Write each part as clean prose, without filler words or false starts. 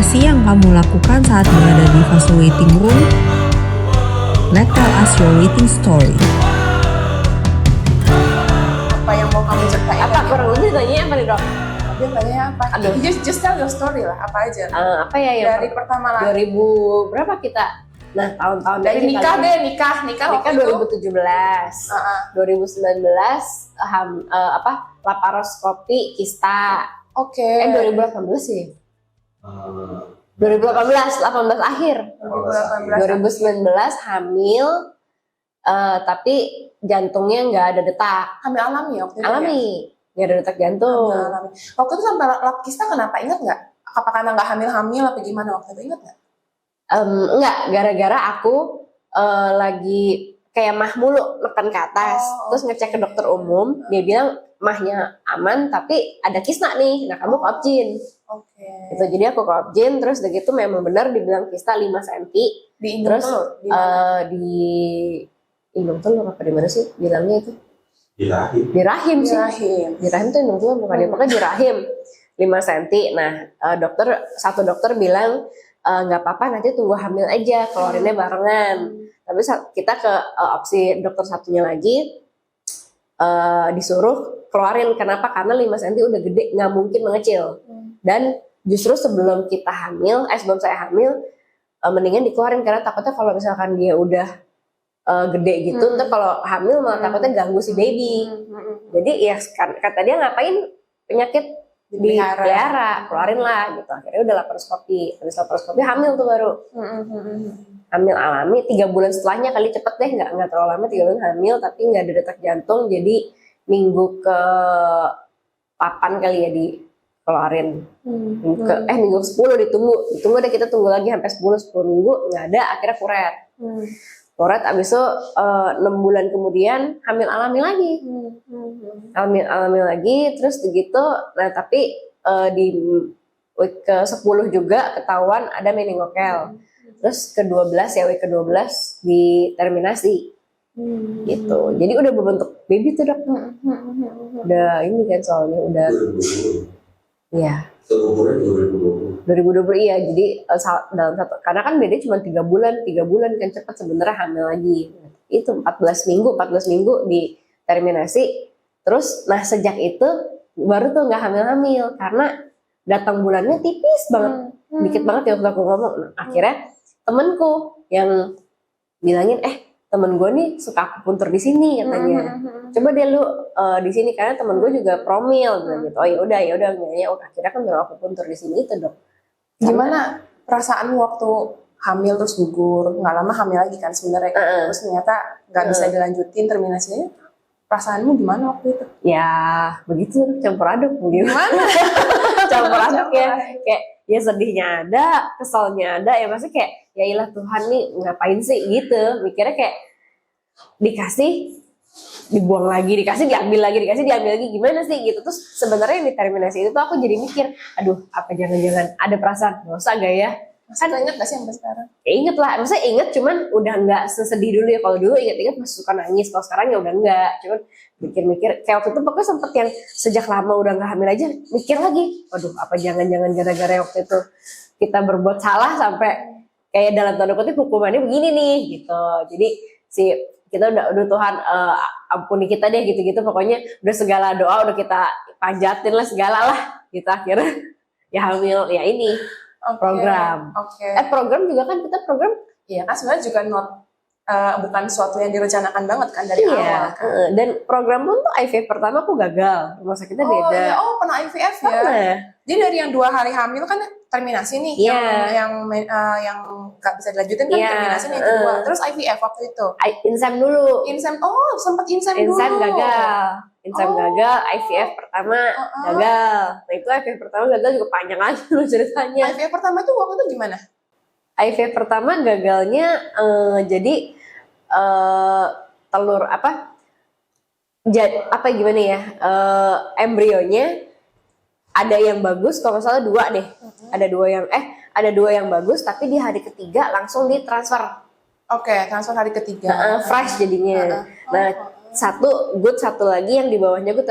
sih yang kamu lakukan saat berada di fase waiting room? Let's tell us your waiting story. Apa yang mau kamu ceritain? Apa kurang lebih tanya apa nih dok? Dia tanya apa? Aduh. Just tell your story lah, apa aja. Apa ya yang Dari pertama lagi. 2000 berapa kita? Nah tahun-tahun Dari aja nikah kali. deh, nikah Nikah waktu itu. 2017, 2019 laparoskopi kista. Oke. 2018 sih. 2018 akhir. 2018. 2019 hamil, tapi jantungnya nggak ada detak. Hamil alami ya waktu itu. Alami, nggak ada detak jantung. Hamil alami. Waktu itu sampai lap kista kenapa, ingat nggak? Apa karena nggak hamil apa gimana waktu itu, ingat nggak? Enggak, gara-gara aku lagi kayak mah mulu neken ke atas, terus ngecek ke dokter umum, dia bilang mahnya aman tapi ada kista nih, nah kamu kopjin. Oke. Gitu, jadi aku kopjin, terus udah gitu memang benar dibilang kista 5 cm. Di Terus di indung telur apa di mana sih bilangnya itu? Di rahim. Di rahim sih. rahim. Di rahim tuh indung telur bukan pokoknya di rahim 5 cm. Nah, satu dokter bilang nggak apa-apa nanti tunggu hamil aja, keluarinnya barengan. Tapi kita ke opsi dokter satunya lagi, disuruh keluarin. Kenapa? Karena 5 cm udah gede, nggak mungkin mengecil. Dan justru sebelum saya hamil, mendingan dikeluarin karena takutnya kalau misalkan dia udah gede gitu, ntar kalau hamil malah takutnya ganggu si baby. Jadi ya kata dia ngapain penyakit dipelihara, keluarin lah gitu. Akhirnya udah laparoskopi, habis laparoskopi hamil tuh baru. Hamil alami 3 bulan setelahnya kali, cepet deh, nggak terlalu lama, 3 bulan hamil tapi nggak ada detak jantung, jadi minggu ke 8 kali ya dikeluarin. Minggu ke 10 ditunggu deh, kita tunggu lagi sampai 10 minggu nggak ada, akhirnya kuret abis itu 6 bulan kemudian hamil alami lagi. Hamil alami lagi, terus begitu. Nah tapi di week ke 10 juga ketahuan ada meningokel. Terus ke-12 ya, week ke-12 diterminasi. Gitu. Jadi udah berbentuk baby tuh dok. Udah ini kan soalnya udah. Iya. 2020 iya, jadi dalam satu, karena kan beda cuma 3 bulan kan cepet sebenarnya hamil lagi. Itu 14 minggu diterminasi. Terus nah sejak itu baru tuh nggak hamil karena datang bulannya tipis banget, dikit banget ya waktu aku ngomong. Nah, akhirnya temenku yang bilangin, temen gue nih suka akupuntur di sini katanya. Coba deh lu di sini karena temen gue juga promil gitu. Oh ya udah akhirnya kan baru akupuntur di sini itu dok. Gimana perasaanmu waktu hamil terus gugur, nggak lama hamil lagi kan sebenarnya, terus ternyata nggak bisa dilanjutin terminasinya, perasaanmu gimana waktu itu? Ya begitu, campur aduk gimana? Campur aduk ya, kayak ya sedihnya ada, kesalnya ada, ya maksudnya kayak ya ilah Tuhan nih ngapain sih gitu, mikirnya kayak dikasih dibuang lagi, dikasih diambil lagi, gimana sih gitu. Terus sebenarnya di terminasi itu tuh aku jadi mikir, aduh apa jangan-jangan ada perasaan dosa gak ya? Kan inget gak sih sampai sekarang? Ya inget lah, maksudnya inget cuman udah nggak sesedih dulu ya. Kalau dulu inget masih suka nangis, kalau sekarang ya udah nggak. Cuman mikir-mikir, kayak waktu itu pokoknya sempet yang sejak lama udah nggak hamil aja mikir lagi, waduh apa jangan-jangan gara-gara waktu itu kita berbuat salah sampai kayak dalam tanda kutip hukumannya begini nih gitu. Jadi kita udah Tuhan ampuni kita deh gitu-gitu, pokoknya udah segala doa udah kita panjatin lah segala lah gitu. Akhirnya ya hamil ya ini. Program. Program juga kan kita program. Iya kan sebenarnya juga bukan sesuatu yang direncanakan banget kan dari awal kan. Dan program pun tuh IVF pertama aku gagal, rumah sakitnya beda. Iya. Pernah IVF ya. Jadi dari yang 2 hari hamil kan terminasi nih, yang nggak bisa dilanjutin kan terminasi nih yang kedua. Terus IVF waktu itu. Insem dulu. Sempet insem dulu. Insem gagal. Gagal, IVF pertama gagal. Nah itu IVF pertama gagal juga panjang lagi loh ceritanya. IVF pertama itu waktu itu gimana? IVF pertama gagalnya jadi telur gimana ya, embrionya ada yang bagus, kalau nggak salah 2 deh. Ada dua yang bagus tapi di hari ketiga langsung ditransfer. Transfer hari ketiga. Fresh jadinya. Nah satu good, satu lagi yang di bawahnya good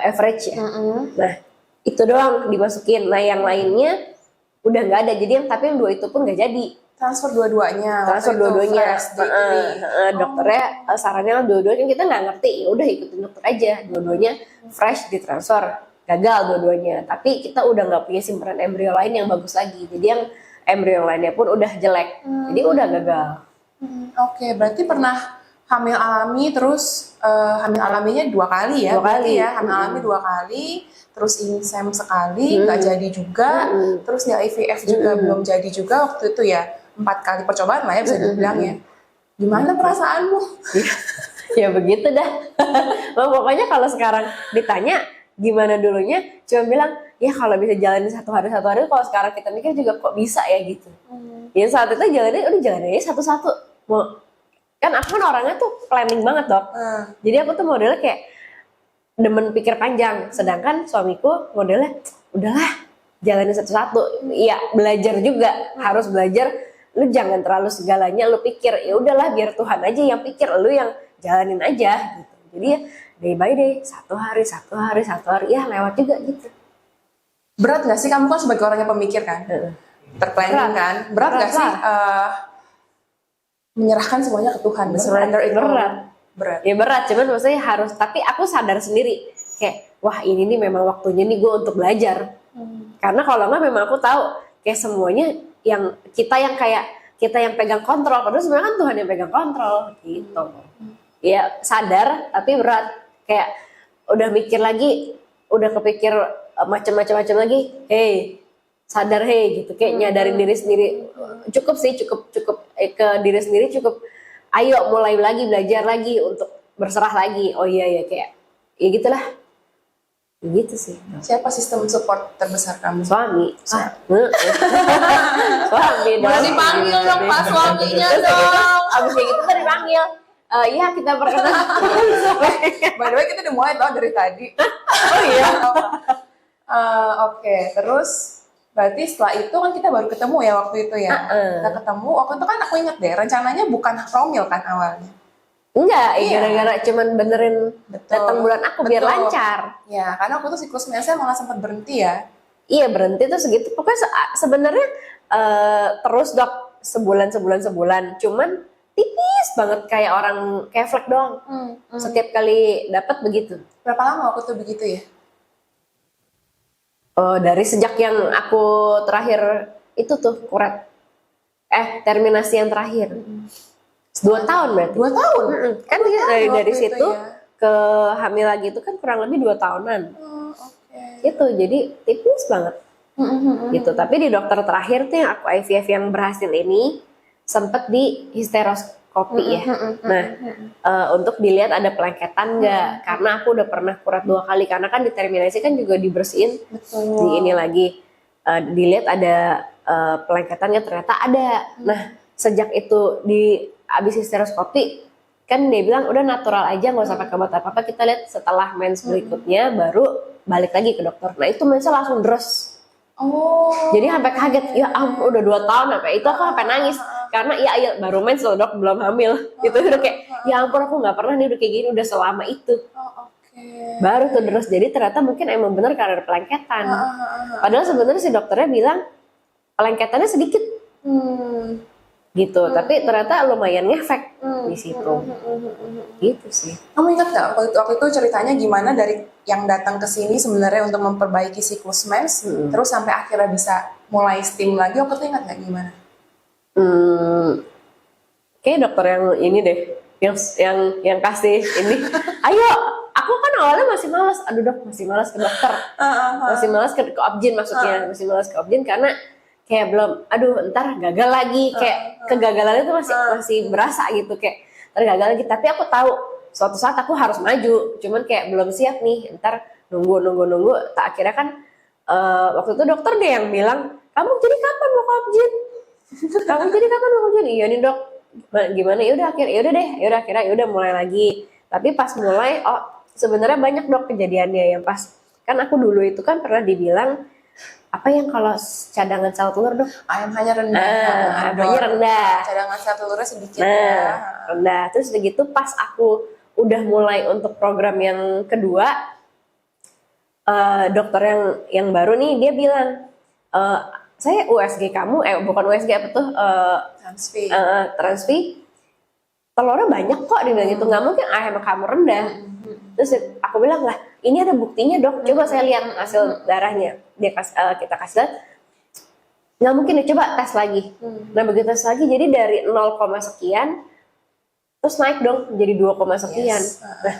average ya. Nah itu doang dimasukin. Nah yang lainnya udah nggak ada. Jadi tapi yang 2 itu pun nggak jadi. Transfer dua-duanya. Transfer waktu itu dua-duanya. fresh, day 3. Dokternya sarannya dua-duanya kita nggak ngerti. Ya udah ikutin dokter aja. Dua-duanya fresh ditransfer. Gagal dua-duanya. Tapi kita udah nggak punya simpanan embrio lain yang bagus lagi. Jadi yang embrio lainnya pun udah jelek. Jadi udah gagal. Oke, berarti pernah hamil alami terus hamil alaminya 2 kali ya? 2 kali. Ya, hamil alami 2 kali, terus insem sekali, nggak jadi juga, terus ya IVF juga belum jadi juga waktu itu ya. 4 kali percobaan lah ya bisa dibilang ya. Gimana perasaanmu? Ya begitu dah. Nah, pokoknya kalau sekarang ditanya gimana dulunya, cuma bilang ya kalau bisa jalanin satu hari. Kalau sekarang kita mikir juga kok bisa ya gitu. Ya saat itu jalanin aja satu-satu. Kan aku kan orangnya tuh planning banget dok. Jadi aku tuh modelnya kayak demen pikir panjang. Sedangkan suamiku modelnya udahlah jalanin satu-satu. Iya belajar juga, harus belajar. Lu jangan terlalu segalanya lu pikir, ya udahlah biar Tuhan aja yang pikir, lu yang jalanin aja gitu. Jadi ya day by day, satu hari, ya lewat juga gitu. Berat nggak sih, kamu kan sebagai orang yang pemikir kan, terplanning kan, berat nggak sih menyerahkan semuanya ke Tuhan, surrender itu berat. Ya berat, cuman maksudnya harus, tapi aku sadar sendiri kayak wah ini nih memang waktunya nih gue untuk belajar. Karena kalau nggak memang aku tahu kayak semuanya yang kita yang pegang kontrol, padahal sebenarnya kan Tuhan yang pegang kontrol gitu. Ya sadar tapi berat, kayak udah mikir lagi, udah kepikir macam-macam lagi, sadar gitu, kayak nyadarin diri sendiri. Cukup ke diri sendiri cukup. Ayo mulai lagi, belajar lagi untuk berserah lagi. Oh iya ya kayak ya gitulah. Gitu sih. Siapa sistem support terbesar kamu? Suami. Suami. Boleh dipanggil dong Pak suaminya dong. Abis kayak gitu kan dipanggil. Iya kita perkenalan. By the way kita udah mulai tau dari tadi. Oh iya. Oke, terus berarti setelah itu kan kita baru ketemu ya waktu itu ya. Kita ketemu, waktu itu kan aku ingat deh rencananya bukan promil kan awalnya. Enggak, Iya. gara-gara cuman benerin datang bulan aku biar lancar. Ya, karena waktu itu siklus mensnya malah sempat berhenti ya. Iya berhenti tuh segitu. Pokoknya sebenarnya terus dok sebulan. Cuman tipis banget kayak orang kayak flek doang. Setiap kali dapat begitu. Berapa lama waktu itu begitu ya? Dari sejak yang aku terakhir itu tuh kuret. Terminasi yang terakhir. 2 tahun berarti. 2 tahun? Kan dari situ ya. ke hamil lagi itu kan kurang lebih 2 tahunan. Oke. Gitu, jadi tipis banget. Gitu. Tapi di dokter terakhir tuh yang aku IVF yang berhasil ini sempet di histeroskopi ya. Nah, untuk dilihat ada pelengketan nggak? Karena aku udah pernah kuret 2 kali. Karena kan determinasi kan juga dibersihin. Betul. Di ini lagi dilihat ada pelengketannya, ternyata ada. Nah, sejak itu abis histeroskopi kan dia bilang udah natural aja, nggak usah pakai obat apa-apa. Kita lihat setelah mens berikutnya baru balik lagi ke dokter. Nah itu mensnya langsung deres. Jadi sampai kaget, ya ampun udah 2 tahun sampai itu aku sampai nangis karena iya baru mens loh dok, belum hamil. Gitu udah kayak ya ampun aku nggak pernah nih udah kayak gini udah selama itu. Baru tuh deres. Jadi ternyata mungkin emang bener karena ada pelengketan. Padahal sebenarnya si dokternya bilang pelengketannya sedikit. Gitu, tapi ternyata lumayan ngefek di situ. Gitu sih. Kamu ingat nggak waktu itu ceritanya gimana dari yang datang ke sini sebenarnya untuk memperbaiki siklus mens, terus sampai akhirnya bisa mulai steam lagi? Waktu itu ingat nggak gimana? Kayak dokter yang ini deh, yang kasih ini. Ayo, aku kan awalnya masih malas. Aduh dok, masih malas ke dokter. Masih malas ke objin maksudnya, masih malas ke objin karena kayak belum, aduh ntar gagal lagi, kayak kegagalan itu masih berasa gitu, kayak tergagal lagi. Tapi aku tahu suatu saat aku harus maju, cuman kayak belum siap nih, ntar nunggu. Tak akhirnya kan waktu itu dokter deh yang bilang, kamu jadi kapan mau ke objin? Iya nih dok, gimana? Ya udah akhirnya mulai lagi. Tapi pas mulai, sebenarnya banyak dok kejadiannya yang pas kan aku dulu itu kan pernah dibilang apa yang kalau cadangan sel telur dok? Ayam hanya rendah. Cadangan sel telurnya sedikit ya. Rendah. Terus udah gitu pas aku udah mulai untuk program yang kedua, dokter yang baru nih dia bilang saya USG kamu bukan USG apa tuh Transfi. transfi telurnya banyak kok, dia bilang gitu, nggak mungkin AHM kamu rendah. Terus aku bilang lah, ini ada buktinya dok, coba saya lihat hasil darahnya. Kita kasih lihat, nggak mungkin deh, coba tes lagi. Nah begitu tes lagi, jadi dari 0, sekian, terus naik dong jadi 2, sekian. Yes. Nah,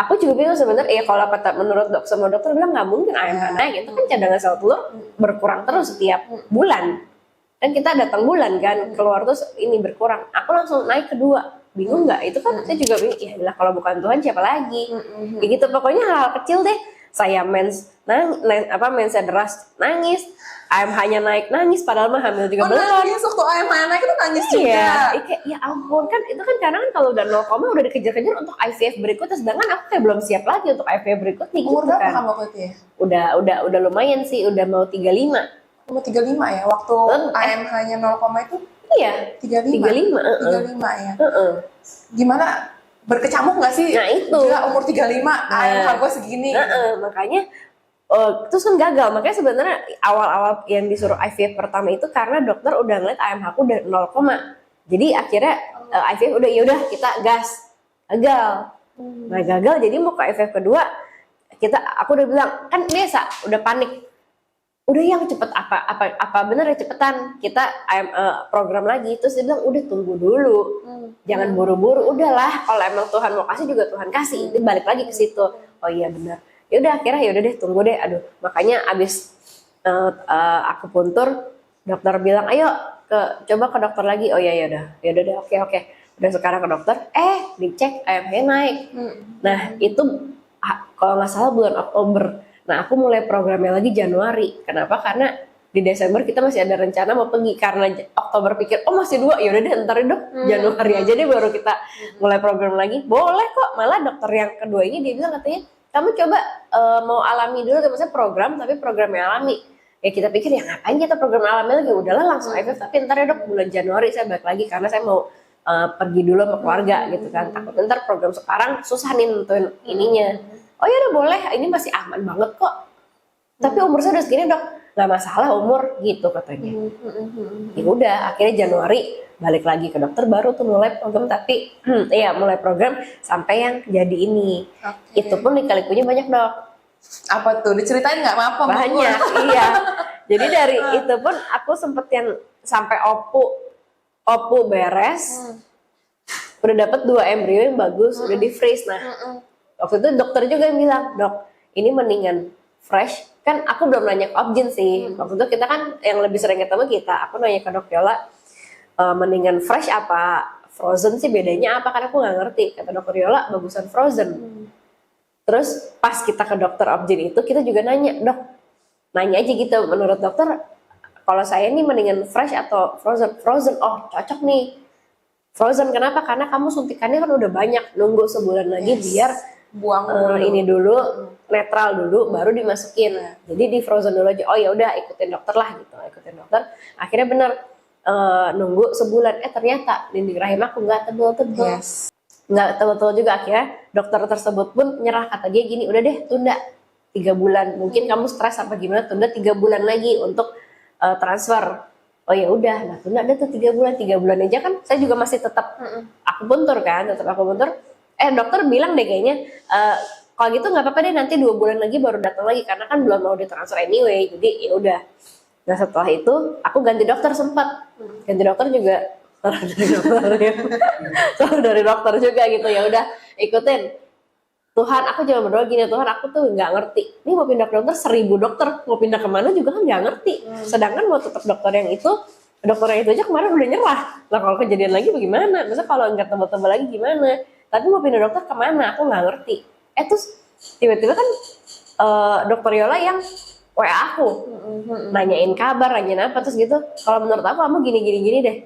aku juga bingung sebenarnya, kalau menurut semua dokter bilang nggak mungkin AMH naik, itu kan cadangan sel telur berkurang terus setiap bulan. Kan kita datang bulan kan, keluar terus ini berkurang. Aku langsung naik kedua, bingung nggak? Itu kan saya juga bingung, ya lah kalau bukan Tuhan siapa lagi? Ya gitu, pokoknya hal-hal kecil deh. Saya mensnya deras nangis, AMH-nya naik nangis, padahal mah hamil juga belum. Nangis waktu AMH naik itu nangis juga. Iya, ya ampun, kan itu kan kadang kan kalau udah 0, udah dikejar-kejar untuk IVF berikutnya, sedangkan aku kayak belum siap lagi untuk IVF berikutnya gitu Umur berapa kan. kamu waktu itu ya? Udah lumayan sih, udah mau 35. Umur 35 ya? Waktu AMH-nya 0, itu Iya, 35? 35 ya? Gimana? Berkecamuk nggak sih? Nah itu. Gila, umur 35, AMH gue segini. Makanya terus kan gagal. Makanya sebenarnya awal-awal yang disuruh IVF pertama itu karena dokter udah ngeliat AMH aku udah 0, jadi akhirnya IVF udah kita gas. Gagal. Nah gagal, jadi mau ke IVF kedua aku udah bilang, kan biasa udah panik, udah yang cepet apa bener ya, cepetan kita program lagi. Terus dia bilang udah tunggu dulu, jangan buru-buru, udahlah kalau emang Tuhan mau kasih juga Tuhan kasih. Dia balik lagi ke situ, oh iya benar. Ya udah akhirnya ya udah deh, tunggu deh. Aduh, makanya abis aku puntur, dokter bilang ayo coba ke dokter lagi. Oh iya ya udah deh, oke. Udah sekarang ke dokter, dicek AMH naik. Nah itu kalau nggak salah bulan Oktober. Nah aku mulai programnya lagi Januari. Kenapa? Karena di Desember kita masih ada rencana mau pergi, karena Oktober pikir masih 2, yaudah deh ntar dok Januari aja deh baru kita mulai program lagi. Boleh kok, malah dokter yang kedua ini dia bilang katanya kamu coba mau alami dulu, maksudnya program tapi programnya alami. Ya kita pikir ya ngapain kita program alami lagi, udahlah langsung IVF, tapi ntar ya dok bulan Januari saya balik lagi karena saya mau pergi dulu sama keluarga gitu kan, takut ntar program sekarang susah nih nentuin ininya. Oh ya udah boleh, ini masih aman banget kok. Tapi umur saya udah segini dok, nggak masalah umur gitu katanya. Ya udah, akhirnya Januari balik lagi ke dokter, baru tuh mulai program. Tapi mulai program sampai yang jadi ini. Itu pun lika-likunya banyak dok. Apa tuh? Diceritain nggak apa-apa? Banyak, iya. Jadi dari itu pun aku sempet yang sampai opu beres, udah dapat 2 embrio yang bagus, udah di freeze. Nah waktu itu dokter juga yang bilang, dok ini mendingan fresh. Kan aku belum nanya ke Opjin sih, waktu itu kita kan yang lebih sering ketemu kita, aku nanya ke Dok Yola, mendingan fresh apa frozen sih, bedanya apa, karena aku nggak ngerti. Kata Dokter Yola bagusan frozen. Terus pas kita ke dokter Opjin itu kita juga nanya, dok nanya aja gitu, menurut dokter kalau saya nih mendingan fresh atau frozen. Oh cocok nih frozen, kenapa? Karena kamu suntikannya kan udah banyak, nunggu sebulan lagi biar buang ini dulu, netral dulu, baru dimasukin. Jadi di frozen dulu aja. Oh ya udah, ikutin dokter lah gitu, ikutin dokter. Akhirnya bener nunggu sebulan. Ternyata dinding rahim aku nggak tebel-tebel, nggak tebel-tebel juga. Akhirnya dokter tersebut pun nyerah, kata dia gini, udah deh tunda 3 bulan. Mungkin kamu stres apa gimana, tunda 3 bulan lagi untuk transfer. Oh ya udah, nah tunda deh tuh 3 bulan aja kan. Saya juga masih tetap aku puntur kan, dokter bilang deh kayaknya kalau gitu nggak apa-apa deh, nanti 2 bulan lagi baru datang lagi karena kan belum mau ditransfer anyway. Jadi ya udah. Nah setelah itu aku ganti dokter, sempat ganti dokter juga dari dokter juga gitu. Ya udah ikutin Tuhan. Aku cuma berdoa gini, Tuhan aku tuh nggak ngerti ini mau pindah ke dokter 1000 dokter, mau pindah kemana juga kan nggak ngerti. Sedangkan mau tetap dokter yang itu aja kemarin udah nyerah. Nah kalau kejadian lagi bagaimana? Masa kalau nggak tebel-tebel lagi gimana? Tapi mau pindah dokter kemana? Aku nggak ngerti. Terus tiba-tiba kan dokter Yola yang WA aku, nanyain kabar, nanyain apa, terus gitu. Kalau menurut aku kamu gini deh.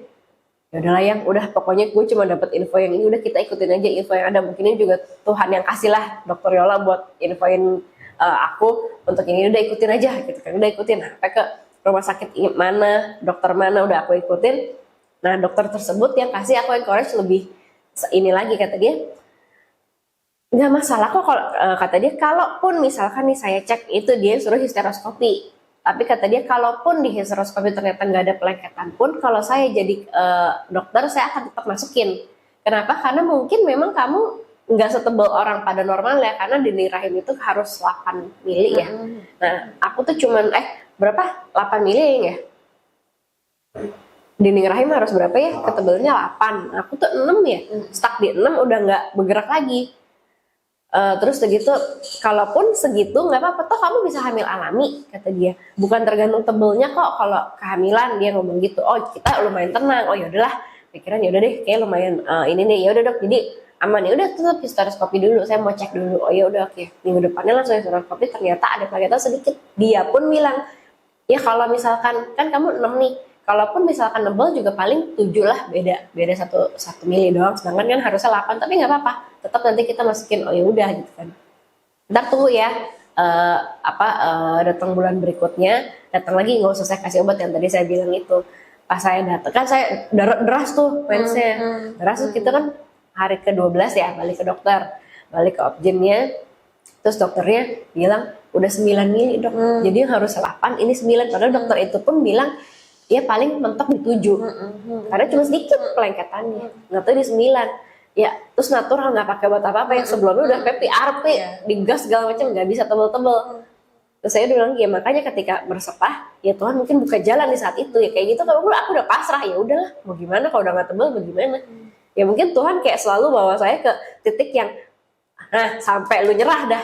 Ya udahlah yang, udah pokoknya gue cuma dapat info yang ini, udah kita ikutin aja info yang ada. Mungkin ini juga Tuhan yang kasih lah dokter Yola buat infoin aku untuk ini, udah ikutin aja gitu kan. Udah ikutin sampai ke rumah sakit mana, dokter mana, udah aku ikutin. Nah dokter tersebut yang kasih aku encourage lebih ini lagi, kata dia nggak masalah kok kalau kata dia, kalaupun misalkan nih saya cek itu dia suruh histeroskopi Tapi kata dia kalaupun di hysteroskopi ternyata nggak ada pelengketan pun, kalau saya jadi dokter saya akan tetap masukin. Kenapa? Karena mungkin memang kamu nggak setebal orang pada normal ya, karena dinding rahim itu harus 8 mili ya. Nah aku tuh cuman berapa? 8 mili ya. Dinding rahim harus berapa ya? Ketebalannya 8. Aku tuh 6 ya. Stuck di 6 udah nggak bergerak lagi. Terus segitu, kalaupun segitu nggak apa-apa, toh kamu bisa hamil alami, kata dia. Bukan tergantung tebelnya kok kalau kehamilan, dia ngomong gitu. Oh kita lumayan tenang. Oh yaudahlah, pikiran yaudah deh, kayak lumayan ini nih. Ya udah dok, jadi aman ya. Udah tetap hysteroskopi dulu, saya mau cek dulu. Oh ya udah oke. Minggu depannya langsung hysteroskopi, ternyata ada pelengketan sedikit. Dia pun bilang, ya kalau misalkan kan kamu 6 nih. Kalaupun misalkan nebel juga paling 7 lah, beda satu mili doang, sedangkan kan harusnya 8, tapi nggak apa-apa, tetap nanti kita masukin. Oh ya udah gitu kan. Ntar tunggu ya, datang bulan berikutnya, datang lagi, nggak usah saya kasih obat yang tadi saya bilang itu. Pas saya datang kan saya deras tuh mensnya, deras tuh kita kan hari ke-12 ya balik ke dokter, balik ke objinnya, terus dokternya bilang udah 9 mili dok, jadi harus 8, ini 9, padahal dokter itu pun bilang dia paling mentok di 7, karena cuma sedikit pelengketannya, nggak tahu di 9. Ya, terus natural nggak pakai obat apa-apa yang sebelumnya udah PRP, digas segala macam, nggak bisa tebel-tebel. Terus saya bilang ya makanya ketika berserah, ya Tuhan mungkin buka jalan di saat itu ya kayak gitu. Kalau aku udah pasrah, ya udahlah, mau gimana kalau udah nggak tebel, bagaimana? Ya mungkin Tuhan kayak selalu bawa saya ke titik yang, nah sampai lu nyerah dah,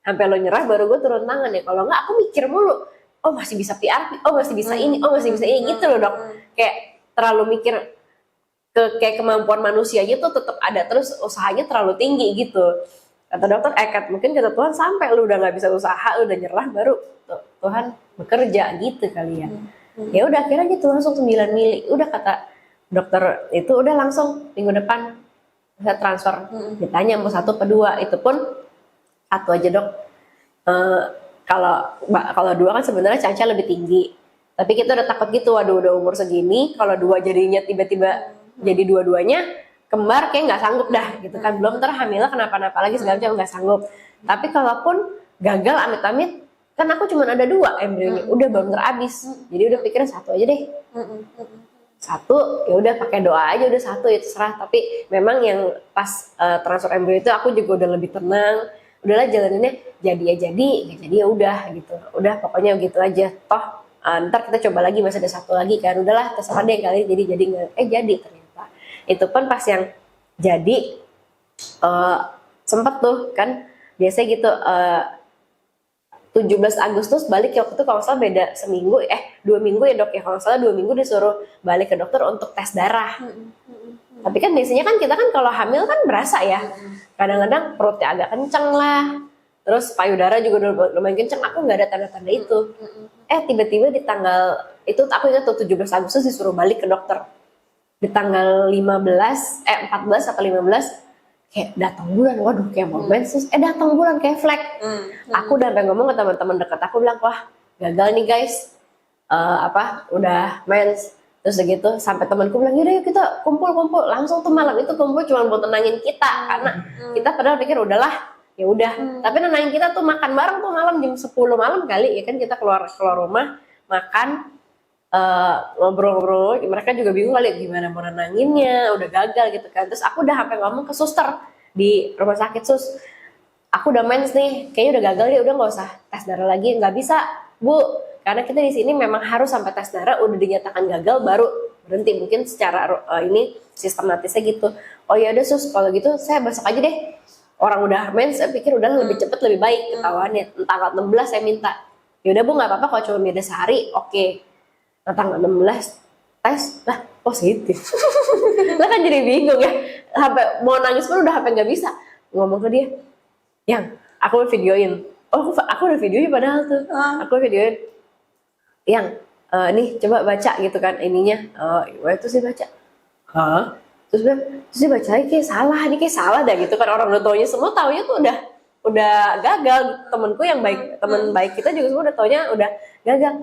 sampai lu nyerah baru gue turun tangan ya. Kalau nggak aku mikir mulu. Oh masih bisa PRP, oh masih bisa ini, oh masih bisa ini gitu loh dok. Kayak terlalu mikir kayak kemampuan manusia aja tuh tetap ada, terus usahanya terlalu tinggi gitu. Kata dokter, mungkin kata Tuhan sampai lu udah nggak bisa usaha, lu udah nyerah baru Tuhan bekerja gitu kali ya. Ya udah akhirnya gitu langsung 9 mili. Udah kata dokter itu udah langsung minggu depan saya transfer. Ditanya mau 1 atau 2, itu pun 1 aja dok. Kalau 2 kan sebenarnya chance lebih tinggi. Tapi kita udah takut gitu, waduh udah umur segini, kalau 2 jadinya tiba-tiba jadi dua-duanya kembar kayak nggak sanggup dah gitu kan. Belum terhamilnya kenapa-napa lagi segala macam nggak sanggup. Tapi kalaupun gagal amit-amit, kan aku cuma ada 2 embrionya, udah belum terhabis. Jadi udah pikirin 1 aja deh. 1 ya udah pakai doa aja, udah 1 ya terserah. Tapi memang yang pas transfer embrio itu aku juga udah lebih tenang. Udahlah jalaninnya jadi ya jadi, gak jadi ya udah gitu. Udah pokoknya gitu aja. Toh ntar kita coba lagi, masih ada 1 lagi kan. Udahlah terserah deh kali jadi nggak. Jadi ternyata. Itu pun pas yang jadi sempet tuh kan biasanya gitu 17 Agustus balik ya, waktu itu kalau nggak salah beda seminggu 2 minggu ya dok ya, kalau nggak salah 2 minggu disuruh balik ke dokter untuk tes darah. Tapi kan biasanya kan kita kan kalau hamil kan berasa ya, kadang-kadang perutnya agak kenceng lah, terus payudara juga lumayan kenceng, aku nggak ada tanda-tanda itu. Tiba-tiba di tanggal itu aku ingat tuh 17 Agustus disuruh balik ke dokter. Di tanggal 14 atau 15 kayak datang bulan, waduh kayak mau menses, datang bulan kayak flag. Aku udah sampai ngomong ke teman-teman dekat aku, bilang wah gagal nih guys, udah mens. Terus begitu sampai temanku bilang yaudah yuk kita kumpul, langsung tuh malam itu kumpul cuma buat tenangin kita, karena kita padahal pikir udahlah ya udah, tapi nenangin kita tuh makan bareng tuh malam jam 10 malam kali ya kan, kita keluar rumah makan, ngobrol-ngobrol. Mereka juga bingung kali gimana mau nenanginnya, udah gagal gitu kan. Terus aku udah sampai ngomong ke suster di rumah sakit, sus aku udah mens nih, kayaknya udah gagal ya, udah nggak usah tes darah lagi. Nggak bisa bu, karena kita di sini memang harus sampai tes darah udah dinyatakan gagal baru berhenti, mungkin secara ini sistematisnya gitu. Oh ya udah sus, kalau gitu saya besok aja deh, orang udah mens, saya pikir udah lebih cepet lebih baik ketahuannya. Tanggal 16 saya minta, ya udah bu nggak apa-apa kalau cuma beda sehari, oke. Nah, tanggal 16 tes lah positif. Lah kan jadi bingung ya, sampai mau nangis pun udah sampai nggak bisa ngomong ke dia, yang aku videoin, aku udah videoin padahal tuh, aku videoin, yang nih coba baca gitu kan ininya, itu sih baca, terus dia baca kayak salah, ini kayak salah dah gitu kan, orang udah taunya semua taunya tuh udah gagal. Temenku yang baik, temen baik kita juga semua udah taunya udah gagal.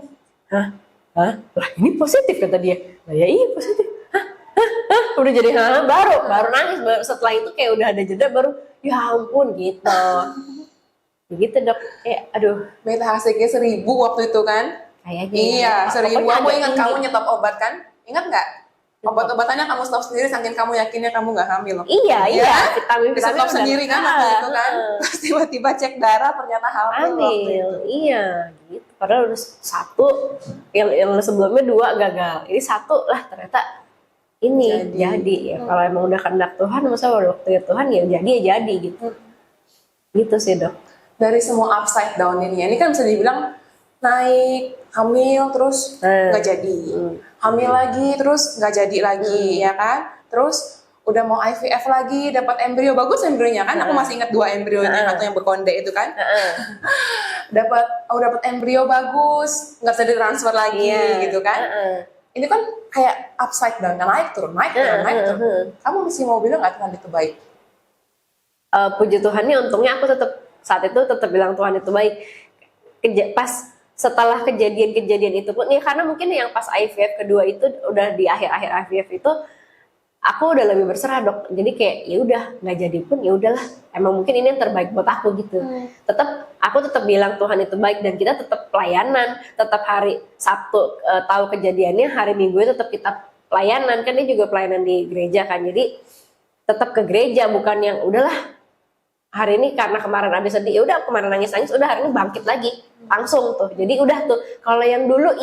Lah ini positif kata dia. Lah ya iya positif. Udah jadi baru nangis, setelah itu kayak udah ada jeda baru ya ampun gitu. Begitu dok, kayak aduh. Beta hasilnya 1000 waktu itu kan? kayaknya. Iya, seribu. Pokoknya Aku agak ingat tinggi. kamu nyetop obat kan? Ingat nggak? Obat-obatannya kamu stop sendiri saking kamu yakinnya kamu nggak hamil. Iya, vitamin Di stop udah- sendiri kan waktu itu kan. Terus tiba-tiba cek darah ternyata hamil waktu hamil, itu. iya gitu. Padahal udah satu, yang sebelumnya 2 gagal, ini 1 lah ternyata ini jadi ya. Kalau emang udah kehendak Tuhan, masa waktu Tuhan ya jadi gitu. Gitu sih dok. Dari semua upside down ini kan bisa dibilang naik, hamil terus nggak jadi, hamil lagi terus nggak jadi lagi, ya kan? Terus udah mau IVF lagi, dapat embrio bagus embrionya kan? Aku masih ingat 2 embrionya, atau yang berkonde itu kan? dapat embrio bagus, nggak bisa ditransfer lagi gitu kan? Ini kan kayak upside down, naik turun, naik turun, naik turun. Kamu masih mau bilang nggak Tuhan itu baik? Puji Tuhannya, untungnya aku saat itu tetap bilang Tuhan itu baik. Pas setelah kejadian-kejadian itu pun, ya karena mungkin yang pas IVF kedua itu udah di akhir-akhir IVF itu, aku udah lebih berserah dok. Jadi kayak ya udah nggak jadi pun ya udahlah. Emang mungkin ini yang terbaik buat aku gitu. Aku tetap bilang Tuhan itu baik, dan kita tetap pelayanan. Tetap hari Sabtu tahu kejadiannya, hari Minggu tetap kita pelayanan. Kan dia juga pelayanan di gereja kan. Jadi tetap ke gereja, bukan yang udahlah hari ini karena kemarin abis sedih, ya udah kemarin nangis-nangis, udah hari ini bangkit lagi langsung tuh. Jadi udah tuh. Kalau yang dulu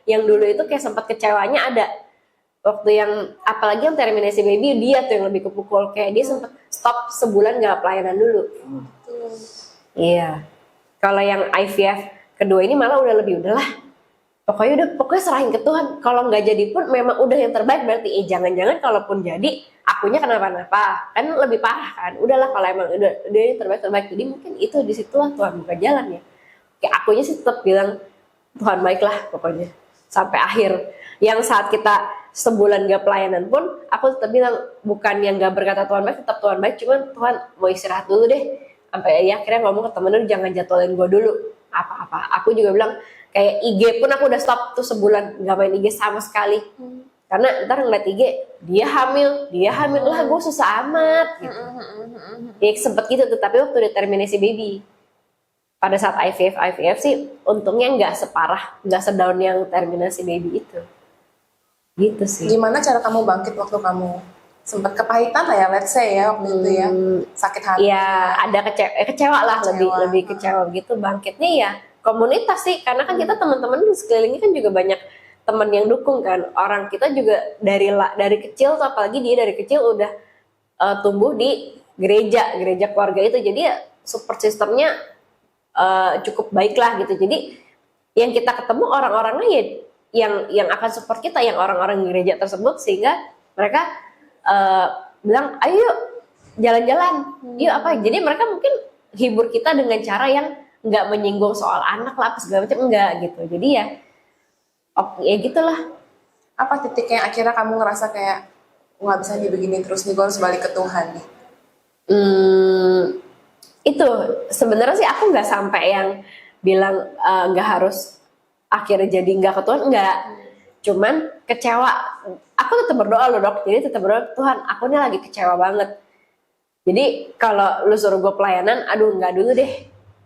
yang dulu itu kayak sempat kecewanya ada. Waktu yang apalagi yang terminasi baby, dia tuh yang lebih kepukul, kayak dia sempat stop sebulan nggak pelayanan dulu. Iya. Kalau yang IVF kedua ini malah udah lebih udahlah. Pokoknya serahin ke Tuhan. Kalau nggak jadi pun memang udah yang terbaik, berarti jangan-jangan kalaupun jadi akunya kenapa-napa, kan lebih parah kan. Udahlah kalau emang udah yang terbaik. Jadi mungkin itu di situlah Tuhan buka jalan ya. Kayak akunya sih tetap bilang Tuhan baiklah pokoknya sampai akhir. Yang saat kita sebulan gak pelayanan pun, aku tetap bilang bukan yang gak berkata Tuhan baik, tetap Tuhan baik, cuman Tuhan mau istirahat dulu deh. Sampai ya akhirnya ngomong ke temen dulu, jangan jadwalin gue dulu apa-apa. Aku juga bilang kayak IG pun aku udah stop tuh sebulan, gak main IG sama sekali. Karena ntar ngeliat IG, dia hamil lah, gue susah amat gitu. Ya sempet gitu tuh, tapi waktu determinasi baby, pada saat IVF sih untungnya nggak separah, nggak sedown yang terminasi baby itu. Gitu sih. Gimana cara kamu bangkit waktu kamu sempat kepahitan lah ya, let's say ya waktu itu ya, sakit hati? Ya ada kecewa lah, lebih kecewa gitu. Bangkitnya ya komunitas sih, karena kan kita teman-teman di sekelilingnya kan juga banyak teman yang dukung kan. Orang kita juga dari kecil tuh, apalagi dia dari kecil udah tumbuh di gereja keluarga itu, jadi ya support systemnya cukup baik lah gitu. Jadi yang kita ketemu orang-orangnya ya yang akan support kita, yang orang-orang gereja tersebut, sehingga mereka bilang ayo jalan-jalan, yuk apa. Jadi mereka mungkin hibur kita dengan cara yang nggak menyinggung soal anak lah apa segala macam, enggak gitu. Jadi ya gitulah. Apa titiknya akhirnya kamu ngerasa kayak nggak bisa nih begini terus nih, gue harus balik ke Tuhan nih? Itu sebenarnya sih aku nggak sampai yang bilang nggak harus akhirnya jadi nggak ke Tuhan, enggak. Cuman kecewa. Aku tetap berdoa loh dok. Jadi tetap berdoa, Tuhan aku ini lagi kecewa banget. Jadi kalau lu suruh gue pelayanan, aduh nggak dulu deh,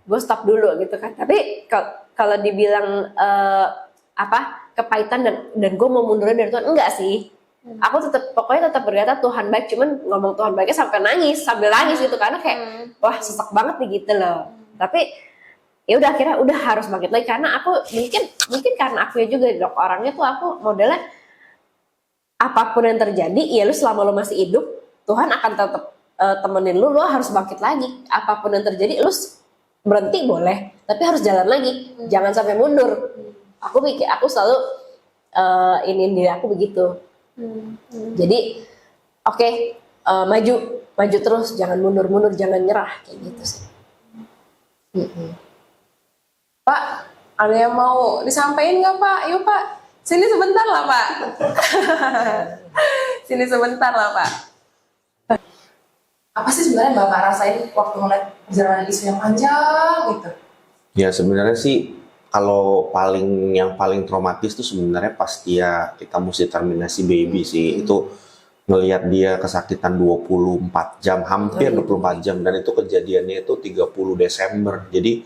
gue stop dulu gitu kan. Tapi kalau dibilang kepahitan dan gue mau mundur dari Tuhan, enggak sih. Aku pokoknya tetap berkata Tuhan baik, cuman ngomong Tuhan baiknya sambil nangis gitu, karena kayak wah sesak banget nih gitu loh. Tapi ya udah akhirnya udah harus bangkit lagi, karena aku mungkin karena aku juga dok, orangnya tuh aku modelnya apapun yang terjadi ya lu selama lu masih hidup, Tuhan akan tetap temenin lu harus bangkit lagi. Apapun yang terjadi lu berhenti boleh, tapi harus jalan lagi, jangan sampai mundur. Aku selalu iniin diri aku begitu. Jadi oke, maju terus, jangan mundur, jangan nyerah, kayak gitu sih. Pak, ada yang mau disampaikan nggak Pak? Yuk Pak, sini sebentar lah Pak. Sini sebentar lah Pak. Apa sih sebenarnya Bapak rasain waktu ngeliat perjalanan isu yang panjang gitu? Ya sebenarnya sih kalau yang paling traumatis tuh sebenarnya pas kita mesti terminasi baby sih. Itu ngelihat dia kesakitan 24 jam, hampir 24 jam, dan itu kejadiannya itu 30 Desember. Jadi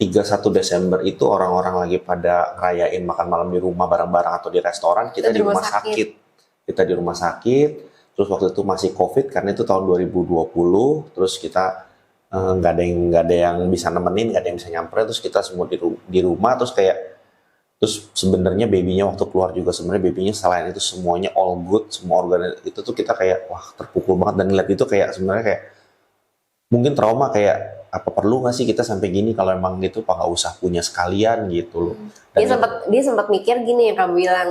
31 Desember itu orang-orang lagi pada ngerayain makan malam di rumah bareng-bareng atau di restoran, kita di rumah sakit. Kita di rumah sakit, terus waktu itu masih COVID karena itu tahun 2020, terus kita nggak ada yang bisa nemenin, nggak ada yang bisa nyamperin, terus kita semua di rumah, terus sebenarnya babynya waktu keluar juga sebenarnya babynya selain itu semuanya all good, semua organ itu tuh kita kayak wah terpukul banget dan ngeliat itu kayak sebenarnya kayak mungkin trauma kayak apa perlu nggak sih kita sampai gini kalau emang gitu apa nggak usah punya sekalian gitu loh. Dan Dia sempat mikir gini yang kamu bilang,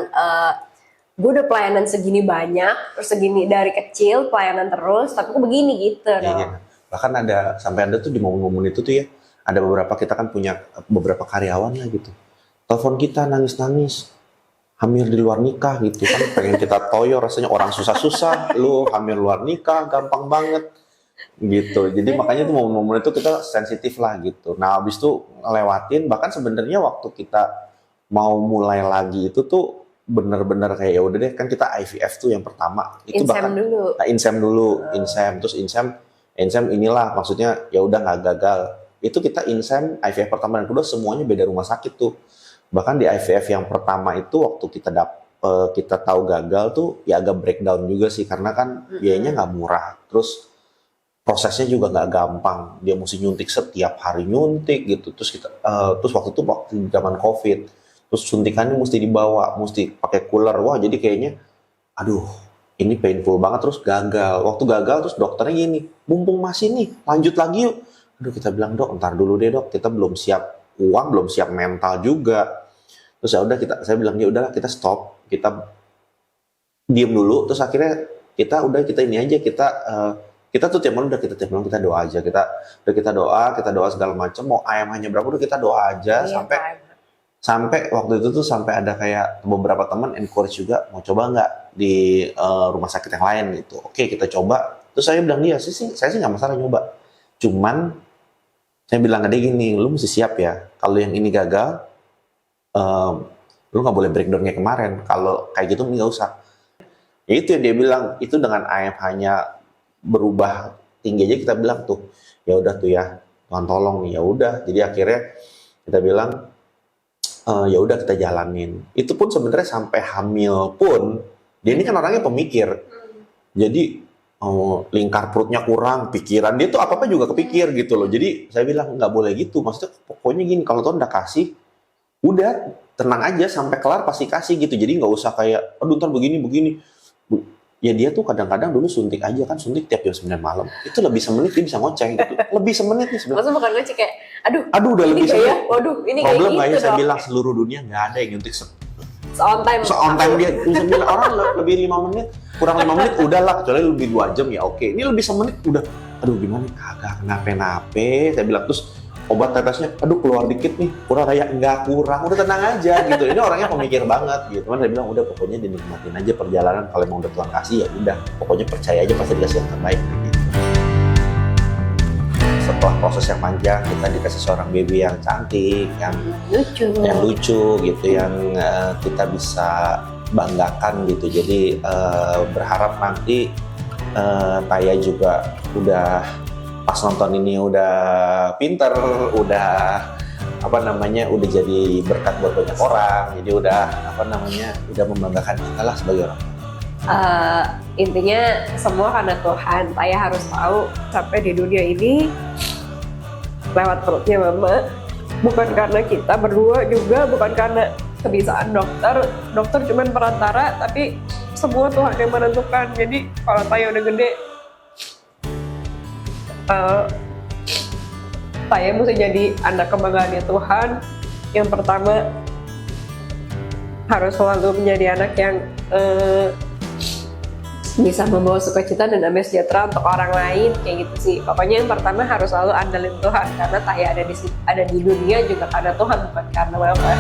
gue udah pelayanan segini banyak, terus segini dari kecil pelayanan terus, tapi kok begini gitu. iya. Bahkan sampai ada tuh di momen-momen itu tuh ya, ada beberapa kita kan punya beberapa karyawan lah gitu. Telepon kita nangis-nangis, hamil di luar nikah gitu kan, pengen kita toyo rasanya orang susah-susah, lu hamil luar nikah gampang banget gitu. Jadi makanya tuh momen-momen itu kita sensitif lah gitu. Nah abis itu ngelewatin, bahkan sebenarnya waktu kita mau mulai lagi itu tuh bener-bener kayak ya udah deh kan kita IVF tuh yang pertama itu bahkan insem dulu, terus insem inilah maksudnya ya udah nggak gagal. Itu kita insem IVF pertama dan kedua semuanya beda rumah sakit tuh. Bahkan di IVF yang pertama itu waktu kita tahu gagal tuh ya agak breakdown juga sih karena kan biayanya nggak murah. Terus prosesnya juga nggak gampang. Dia mesti nyuntik setiap hari nyuntik gitu. Terus waktu itu zaman COVID. Terus suntikannya mesti dibawa, mesti pakai cooler. Wah jadi kayaknya aduh ini painful banget, terus gagal. Waktu gagal terus dokternya gini, mumpung masih nih, lanjut lagi yuk. Aduh kita bilang dok, ntar dulu deh dok, kita belum siap uang, belum siap mental juga. Terus ya udah saya bilang ya udahlah kita stop, kita diem dulu. Terus akhirnya kita ini aja kita tuh tiap malam kita doa aja, kita doa segala macam. Mau ayam hanya berapa udah kita doa aja sampai waktu itu tuh sampai ada kayak beberapa teman encourage juga mau coba nggak di rumah sakit yang lain gitu. Oke kita coba. Terus saya bilang saya sih nggak masalah nyoba. Cuman saya bilang ke dia gini, lu mesti siap ya. Kalau yang ini gagal, lu nggak boleh breakdown kayak kemarin. Kalau kayak gitu nggak usah. Ya itu yang dia bilang itu dengan AF-nya berubah tinggi aja kita bilang tuh ya udah tuh ya Tuhan tolong nih ya udah. Jadi akhirnya kita bilang ya udah kita jalanin. Itu pun sebenarnya sampai hamil pun dia ini kan orangnya pemikir. Jadi lingkar perutnya kurang, pikiran dia tuh apa-apa juga kepikir gitu loh. Jadi saya bilang nggak boleh gitu. Maksudnya pokoknya gini, kalau Tuhan udah kasih, udah tenang aja sampai kelar pasti kasih gitu. Jadi nggak usah kayak aduh ntar begini. Ya dia tuh kadang-kadang dulu suntik aja kan, suntik tiap jam 9 malam. Itu lebih semenit dia bisa ngoceh gitu. Lebih semenit nih sebenarnya. Maksudnya bukan ngoceh kayak aduh udah lebih semenit. Waduh, ini problem kayak gitu saya bilang seluruh dunia nggak ada yang nyuntik on time dia bisa bilang orang lebih 5 menit, kurang 5 menit udahlah, kecuali lebih 2 jam ya oke. Ini lebih semenit udah aduh gimana kagak kenapa-nape. Saya bilang terus obat tetesnya aduh keluar dikit nih, kurang raya enggak kurang, udah tenang aja gitu. Ini orangnya pemikir banget gitu. Cuman saya bilang udah pokoknya dinikmatin aja perjalanan, kalau emang udah Tuhan kasih ya udah pokoknya percaya aja pasti dikasih yang terbaik gitu. Setelah proses yang panjang kita dikasih seorang baby yang cantik, yang lucu gitu, yang kita bisa banggakan gitu. Jadi berharap nanti Taya juga udah pas nonton ini udah pinter, udah udah jadi berkat buat banyak orang. Jadi udah udah membanggakan kita lah sebagai orang. Intinya semua karena Tuhan. Taya harus tahu sampai di dunia ini lewat perutnya mama, bukan karena kita berdua juga, bukan karena kebisaan dokter cuman perantara, tapi semua Tuhan yang menentukan. Jadi kalau Taya udah gede, Taya mesti jadi anak kebanggaannya Tuhan. Yang pertama harus selalu menjadi anak yang bisa membawa sukacita dan damai sejahtera untuk orang lain, kayak gitu sih. Pokoknya yang pertama harus selalu andalin Tuhan, karena Taya ada di dunia juga karena Tuhan, bukan karena mama.